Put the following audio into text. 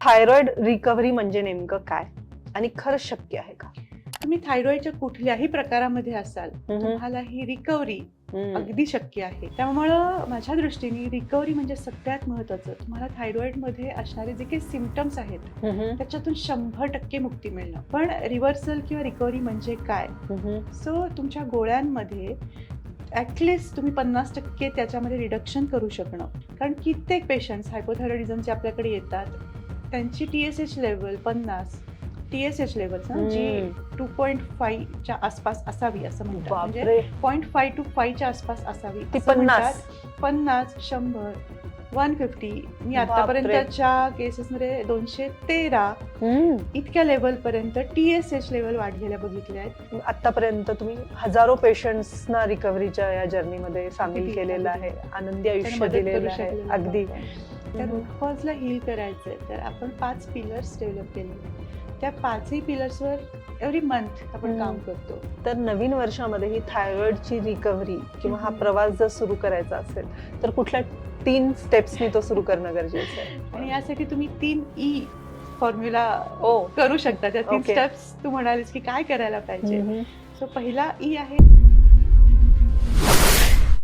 Thyroid recovery म्हणजे नेमकं काय आणि खरंच शक्य आहे का? तुम्ही थायरॉइडच्या कुठल्याही प्रकारामध्ये असाल, तुम्हाला ही रिकव्हरी अगदी शक्य आहे. त्यामुळं माझ्या दृष्टीने रिकव्हरी म्हणजे सगळ्यात महत्त्वाचं. तुम्हाला थायरॉइडमध्ये असणारे जे काही सिम्पटम्स आहेत त्याच्यातून 100% मुक्ती मिळणं. पण रिव्हर्सल किंवा रिकव्हरी म्हणजे काय? सो तुमच्या गोळ्यांमध्ये ॲटलिस्ट तुम्ही 50% त्याच्यामध्ये रिडक्शन करू शकणं. कारण कित्येक पेशंट्स हायपोथायरॉइडिझमचे आपल्याकडे येतात, त्यांची TSH लेवल 50, TSH लेवल जी 2.5च्या आसपास असावी असं म्हणतात. म्हणजे 0.5 to 5च्या आसपास असावी. ती 50 100 150 मी आतापर्यंतच्या केसेसमध्ये 213 इतक्या लेवलपर्यंत TSH लेवल वाढलेल्या बघितल्या आहेत. आतापर्यंत तुम्ही हजारो पेशंट्सना रिकव्हरीच्या या जर्नीमध्ये सामील केलेलं आहे, आनंदी आयुष्य दिलेलं आहे. अगदी. त्या रूट कॉजला हील करायचंय तर आपण 5 पिलर्स डेव्हलप केले. त्या 5ही पिलर्सवर एव्हरी मंथ आपण काम करतो. तर नवीन वर्षामध्ये ही थायरॉइडची रिकव्हरी किंवा हा प्रवास जर सुरू करायचा असेल तर कुठल्या 3 स्टेप्सनी तो सुरू करणं गरजेचं आहे? आणि यासाठी तुम्ही 3E फॉर्म्युला करू शकता. त्या 3 स्टेप्स तू म्हणालीस की काय करायला पाहिजे. सो पहिला E आहे